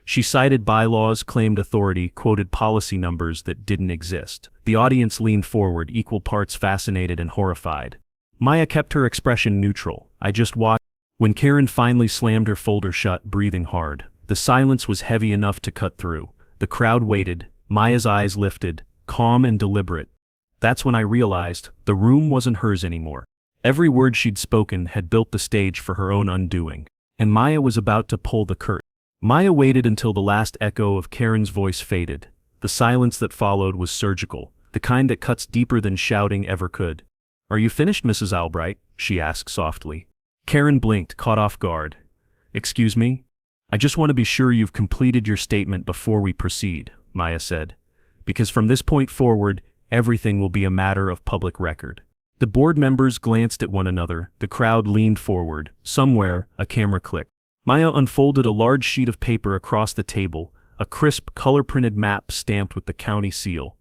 She cited bylaws, claimed authority, quoted policy numbers that didn't exist. The audience leaned forward, equal parts fascinated and horrified. Maya kept her expression neutral. I just watched. When Karen finally slammed her folder shut, breathing hard, the silence was heavy enough to cut through. The crowd waited, Maya's eyes lifted, calm and deliberate. That's when I realized the room wasn't hers anymore. Every word she'd spoken had built the stage for her own undoing, and Maya was about to pull the curtain. Maya waited until the last echo of Karen's voice faded. The silence that followed was surgical, the kind that cuts deeper than shouting ever could. Are you finished, Mrs. Albright? She asked softly. Karen blinked, caught off guard. Excuse me? I just want to be sure you've completed your statement before we proceed, Maya said. Because from this point forward, everything will be a matter of public record. The board members glanced at one another, the crowd leaned forward. Somewhere, a camera clicked. Maya unfolded a large sheet of paper across the table, a crisp, color-printed map stamped with the county seal.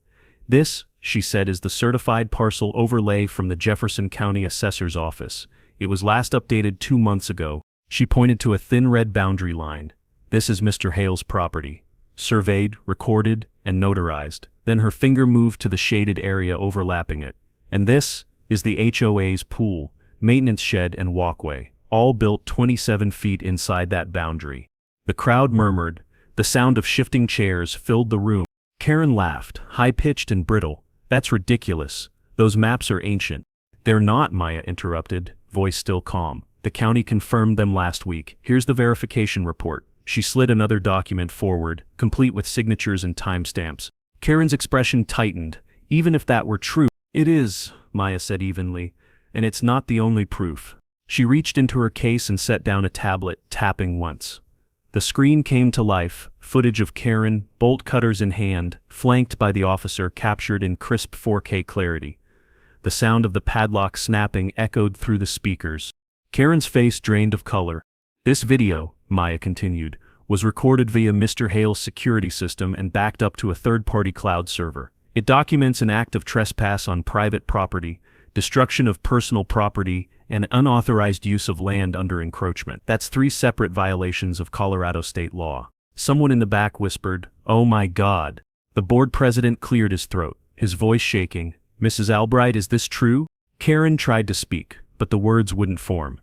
This, she said, is the certified parcel overlay from the Jefferson County Assessor's Office. It was last updated 2 months ago. She pointed to a thin red boundary line. This is Mr. Hale's property. Surveyed, recorded, and notarized. Then her finger moved to the shaded area overlapping it. And this is the HOA's pool, maintenance shed and walkway, all built 27 feet inside that boundary. The crowd murmured. The sound of shifting chairs filled the room. Karen laughed, high-pitched and brittle. That's ridiculous. Those maps are ancient. They're not, Maya interrupted, voice still calm. The county confirmed them last week. Here's the verification report. She slid another document forward, complete with signatures and timestamps. Karen's expression tightened. Even if that were true. It is, Maya said evenly, and it's not the only proof. She reached into her case and set down a tablet, tapping once. The screen came to life, footage of Karen, bolt cutters in hand, flanked by the officer, captured in crisp 4K clarity. The sound of the padlock snapping echoed through the speakers. Karen's face drained of color. This video, Maya continued, was recorded via Mr. Hale's security system and backed up to a third-party cloud server. It documents an act of trespass on private property, destruction of personal property, and unauthorized use of land under encroachment. That's 3 separate violations of Colorado state law. Someone in the back whispered, "Oh my God." The board president cleared his throat, his voice shaking. Mrs. Albright, is this true? Karen tried to speak, but the words wouldn't form.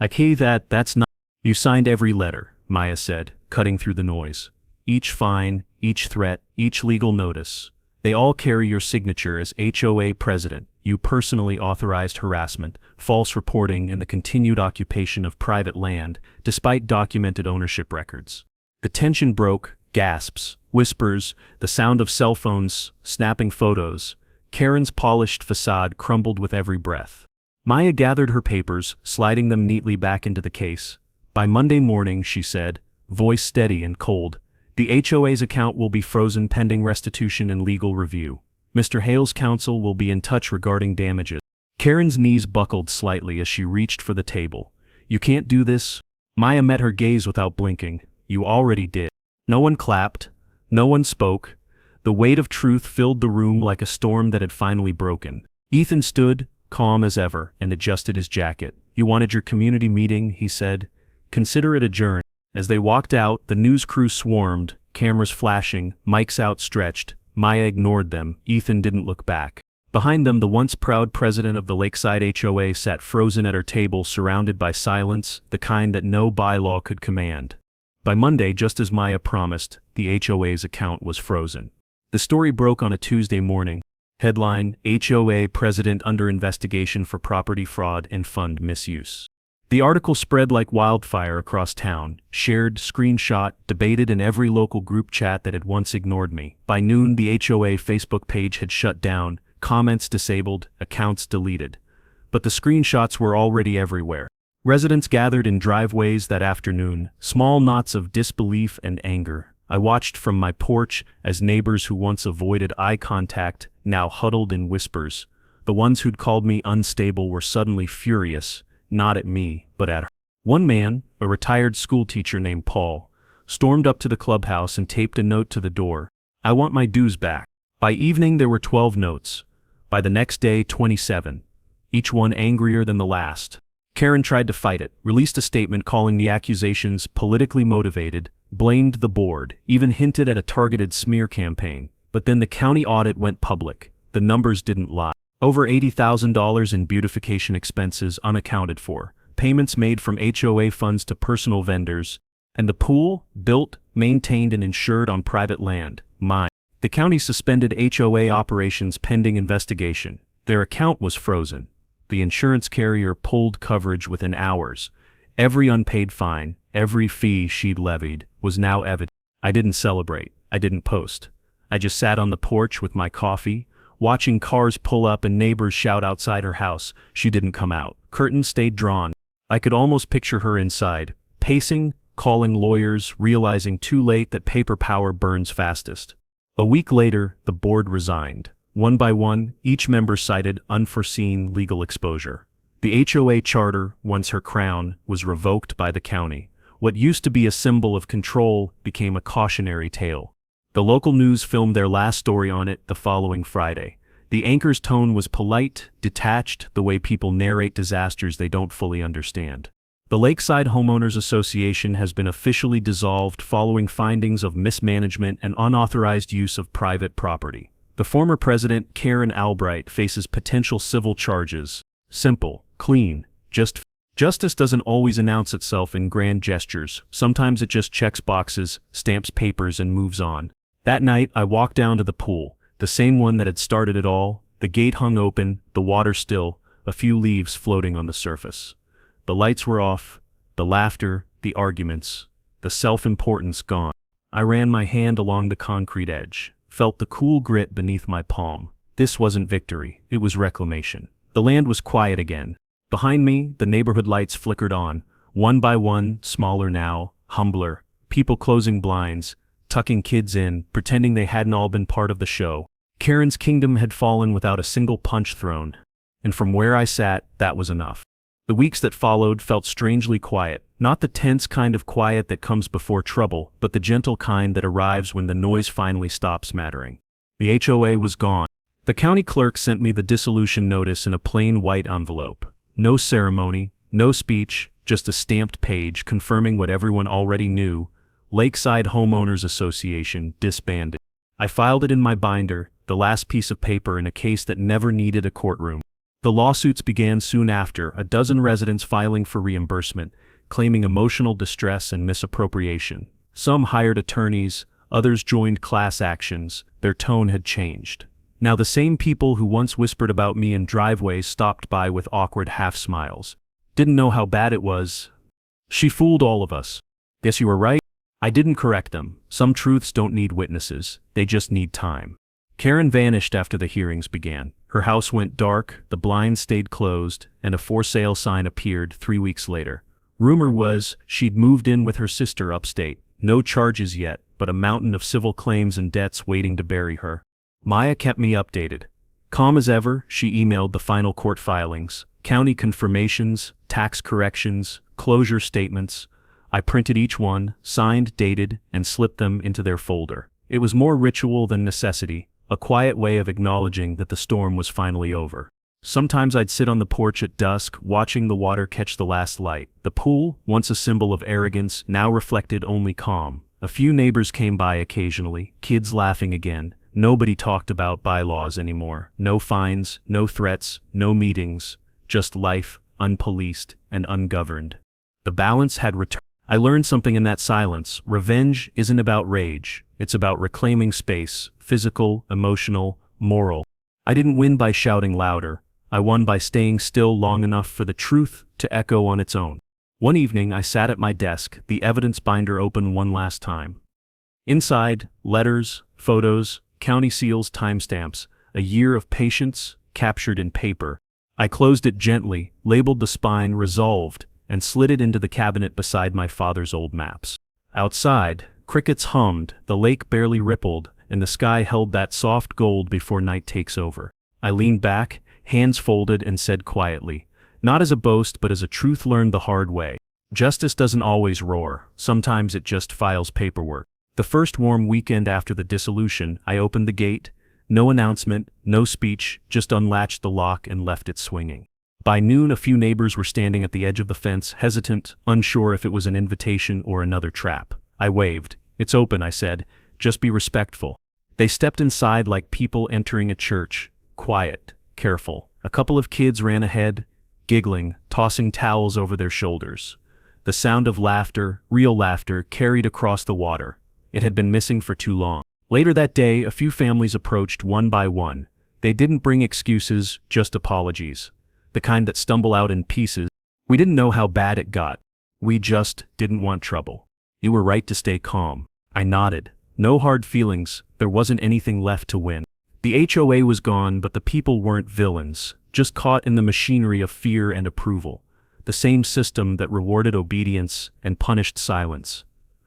Okay, that's not. You signed every letter, Maya said, cutting through the noise. Each fine, each threat, each legal notice. They all carry your signature as HOA president. You personally authorized harassment, false reporting, and the continued occupation of private land, despite documented ownership records. The tension broke, gasps, whispers, the sound of cell phones, snapping photos. Karen's polished facade crumbled with every breath. Maya gathered her papers, sliding them neatly back into the case. By Monday morning, she said, voice steady and cold, the HOA's account will be frozen pending restitution and legal review. Mr. Hale's counsel will be in touch regarding damages. Karen's knees buckled slightly as she reached for the table. You can't do this? Maya met her gaze without blinking. You already did. No one clapped. No one spoke. The weight of truth filled the room like a storm that had finally broken. Ethan stood, calm as ever, and adjusted his jacket. You wanted your community meeting, he said. Consider it adjourned. As they walked out, the news crew swarmed, cameras flashing, mics outstretched. Maya ignored them. Ethan didn't look back. Behind them, the once proud president of the Lakeside HOA sat frozen at her table, surrounded by silence, the kind that no bylaw could command. By Monday, just as Maya promised, the HOA's account was frozen. The story broke on a Tuesday morning. Headline, HOA president under investigation for property fraud and fund misuse. The article spread like wildfire across town, shared, screenshot, debated in every local group chat that had once ignored me. By noon, the HOA Facebook page had shut down, comments disabled, accounts deleted. But the screenshots were already everywhere. Residents gathered in driveways that afternoon, small knots of disbelief and anger. I watched from my porch as neighbors who once avoided eye contact now huddled in whispers. The ones who'd called me unstable were suddenly furious, not at me, but at her. One man, a retired schoolteacher named Paul, stormed up to the clubhouse and taped a note to the door. "I want my dues back." By evening there were 12 notes. By the next day, 27. Each one angrier than the last. Karen tried to fight it, released a statement calling the accusations politically motivated, blamed the board, even hinted at a targeted smear campaign. But then the county audit went public. The numbers didn't lie. Over $80,000 in beautification expenses unaccounted for, payments made from HOA funds to personal vendors, and the pool, built, maintained and insured on private land, mine. The county suspended HOA operations pending investigation. Their account was frozen. The insurance carrier pulled coverage within hours. Every unpaid fine, every fee she'd levied, was now evident. I didn't celebrate. I didn't post. I just sat on the porch with my coffee, watching cars pull up and neighbors shout outside her house. She didn't come out. Curtains stayed drawn. I could almost picture her inside, pacing, calling lawyers, realizing too late that paper power burns fastest. A week later, the board resigned. One by one, each member cited unforeseen legal exposure. The HOA charter, once her crown, was revoked by the county. What used to be a symbol of control became a cautionary tale. The local news filmed their last story on it the following Friday. The anchor's tone was polite, detached, the way people narrate disasters they don't fully understand. The Lakeside Homeowners Association has been officially dissolved following findings of mismanagement and unauthorized use of private property. The former president, Karen Albright, faces potential civil charges. Simple, clean, Justice doesn't always announce itself in grand gestures. Sometimes it just checks boxes, stamps papers, and moves on. That night, I walked down to the pool, the same one that had started it all. The gate hung open, the water still, a few leaves floating on the surface. The lights were off, the laughter, the arguments, the self-importance gone. I ran my hand along the concrete edge, felt the cool grit beneath my palm. This wasn't victory, it was reclamation. The land was quiet again. Behind me, the neighborhood lights flickered on, one by one, smaller now, humbler, people closing blinds, tucking kids in, pretending they hadn't all been part of the show. Karen's kingdom had fallen without a single punch thrown, and from where I sat, that was enough. The weeks that followed felt strangely quiet, not the tense kind of quiet that comes before trouble, but the gentle kind that arrives when the noise finally stops mattering. The HOA was gone. The county clerk sent me the dissolution notice in a plain white envelope. No ceremony, no speech, just a stamped page confirming what everyone already knew. Lakeside Homeowners Association disbanded. I filed it in my binder, the last piece of paper in a case that never needed a courtroom. The lawsuits began soon after, a dozen residents filing for reimbursement, claiming emotional distress and misappropriation. Some hired attorneys, others joined class actions. Their tone had changed. Now the same people who once whispered about me in driveways stopped by with awkward half-smiles. Didn't know how bad it was. "She fooled all of us." "Guess you were right." I didn't correct them. Some truths don't need witnesses, they just need time. Karen vanished after the hearings began. Her house went dark, the blinds stayed closed, and a for sale sign appeared 3 weeks later. Rumor was she'd moved in with her sister upstate. No charges yet, but a mountain of civil claims and debts waiting to bury her. Maya kept me updated. Calm as ever, she emailed the final court filings, county confirmations, tax corrections, closure statements. I printed each one, signed, dated, and slipped them into their folder. It was more ritual than necessity, a quiet way of acknowledging that the storm was finally over. Sometimes I'd sit on the porch at dusk, watching the water catch the last light. The pool, once a symbol of arrogance, now reflected only calm. A few neighbors came by occasionally, kids laughing again. Nobody talked about bylaws anymore. No fines, no threats, no meetings. Just life, unpoliced and ungoverned. The balance had returned. I learned something in that silence. Revenge isn't about rage. It's about reclaiming space, physical, emotional, moral. I didn't win by shouting louder. I won by staying still long enough for the truth to echo on its own. One evening I sat at my desk, the evidence binder open one last time. Inside, letters, photos, county seals, timestamps, a year of patience, captured in paper. I closed it gently, labeled the spine resolved, and slid it into the cabinet beside my father's old maps. Outside, crickets hummed, the lake barely rippled, and the sky held that soft gold before night takes over. I leaned back, hands folded, and said quietly, not as a boast but as a truth learned the hard way. Justice doesn't always roar, sometimes it just files paperwork. The first warm weekend after the dissolution, I opened the gate. No announcement, no speech, just unlatched the lock and left it swinging. By noon, a few neighbors were standing at the edge of the fence, hesitant, unsure if it was an invitation or another trap. I waved. It's open, I said. Just be respectful. They stepped inside like people entering a church, quiet, careful. A couple of kids ran ahead, giggling, tossing towels over their shoulders. The sound of laughter, real laughter, carried across the water. It had been missing for too long. Later that day, a few families approached one by one. They didn't bring excuses, just apologies. The kind that stumble out in pieces. We didn't know how bad it got. We just didn't want trouble. You were right to stay calm. I nodded. No hard feelings, there wasn't anything left to win. The HOA was gone, but the people weren't villains, just caught in the machinery of fear and approval. The same system that rewarded obedience and punished silence.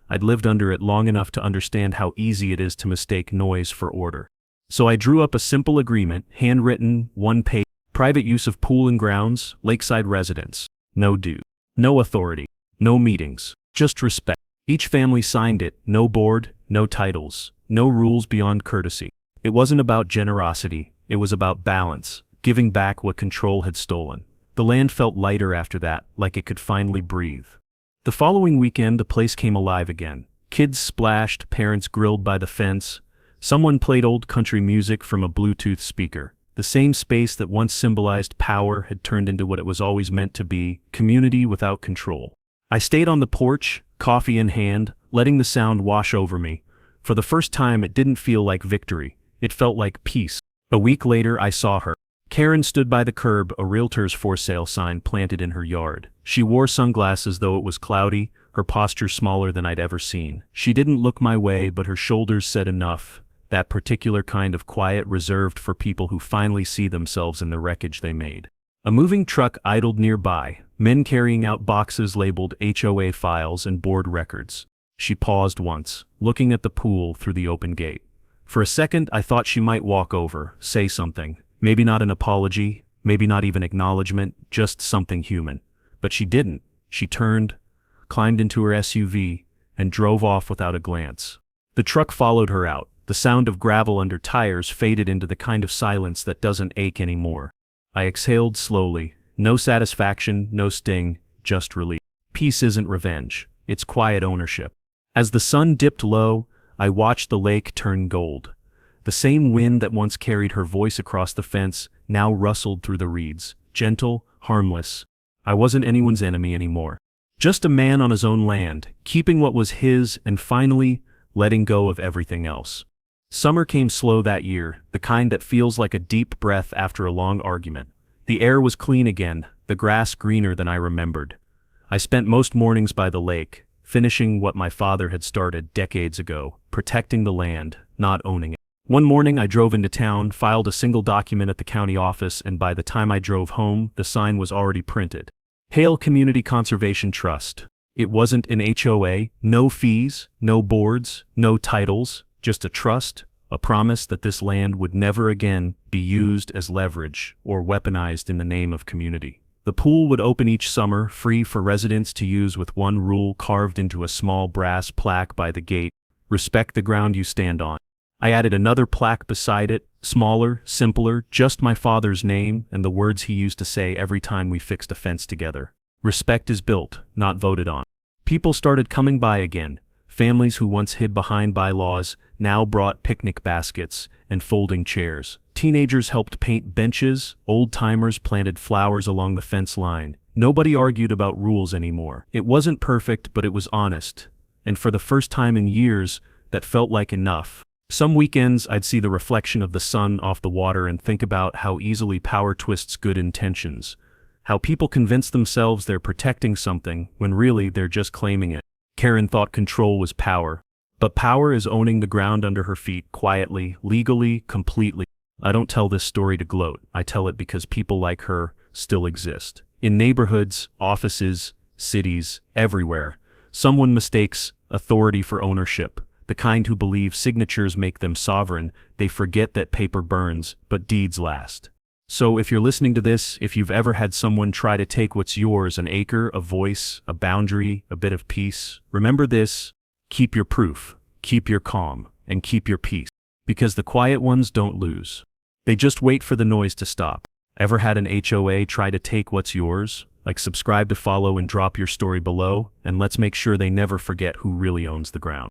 I'd lived under it long enough to understand how easy it is to mistake noise for order. So I drew up a simple agreement, handwritten, one-page, private use of pool and grounds, lakeside residence. No due. No authority. No meetings. Just respect. Each family signed it, no board, no titles, no rules beyond courtesy. It wasn't about generosity, it was about balance, giving back what control had stolen. The land felt lighter after that, like it could finally breathe. The following weekend, the place came alive again. Kids splashed, parents grilled by the fence. Someone played old country music from a Bluetooth speaker. The same space that once symbolized power had turned into what it was always meant to be, community without control. I stayed on the porch, coffee in hand, letting the sound wash over me. For the first time, it didn't feel like victory. It felt like peace. A week later, I saw her. Karen stood by the curb, a realtor's for sale sign planted in her yard. She wore sunglasses though it was cloudy, her posture smaller than I'd ever seen. She didn't look my way, but her shoulders said enough, that particular kind of quiet reserved for people who finally see themselves in the wreckage they made. A moving truck idled nearby, men carrying out boxes labeled HOA files and board records. She paused once, looking at the pool through the open gate. For a second I thought she might walk over, say something. Maybe not an apology, maybe not even acknowledgement, just something human. But she didn't. She turned, climbed into her SUV, and drove off without a glance. The truck followed her out. The sound of gravel under tires faded into the kind of silence that doesn't ache anymore. I exhaled slowly. No satisfaction, no sting, just relief. Peace isn't revenge. It's quiet ownership. As the sun dipped low, I watched the lake turn gold. The same wind that once carried her voice across the fence now rustled through the reeds, gentle, harmless. I wasn't anyone's enemy anymore. Just a man on his own land, keeping what was his and finally letting go of everything else. Summer came slow that year, the kind that feels like a deep breath after a long argument. The air was clean again, the grass greener than I remembered. I spent most mornings by the lake, finishing what my father had started decades ago, protecting the land, not owning it. One morning I drove into town, filed a single document at the county office, and by the time I drove home, the sign was already printed. Hale Community Conservation Trust. It wasn't an HOA, no fees, no boards, no titles, just a trust, a promise that this land would never again be used as leverage or weaponized in the name of community. The pool would open each summer, free for residents to use with one rule carved into a small brass plaque by the gate: respect the ground you stand on. I added another plaque beside it, smaller, simpler, just my father's name and the words he used to say every time we fixed a fence together. Respect is built, not voted on. People started coming by again. Families who once hid behind bylaws now brought picnic baskets and folding chairs. Teenagers helped paint benches, old-timers planted flowers along the fence line. Nobody argued about rules anymore. It wasn't perfect, but it was honest. And for the first time in years, that felt like enough. Some weekends I'd see the reflection of the sun off the water and think about how easily power twists good intentions. How people convince themselves they're protecting something when really they're just claiming it. Karen thought control was power. But power is owning the ground under her feet quietly, legally, completely. I don't tell this story to gloat. I tell it because people like her still exist. In neighborhoods, offices, cities, everywhere. Someone mistakes authority for ownership. The kind who believe signatures make them sovereign. They forget that paper burns, but deeds last. So if you're listening to this, if you've ever had someone try to take what's yours, an acre, a voice, a boundary, a bit of peace, remember this: keep your proof, keep your calm, and keep your peace. Because the quiet ones don't lose. They just wait for the noise to stop. Ever had an HOA try to take what's yours? Like, subscribe to follow and drop your story below, and let's make sure they never forget who really owns the ground.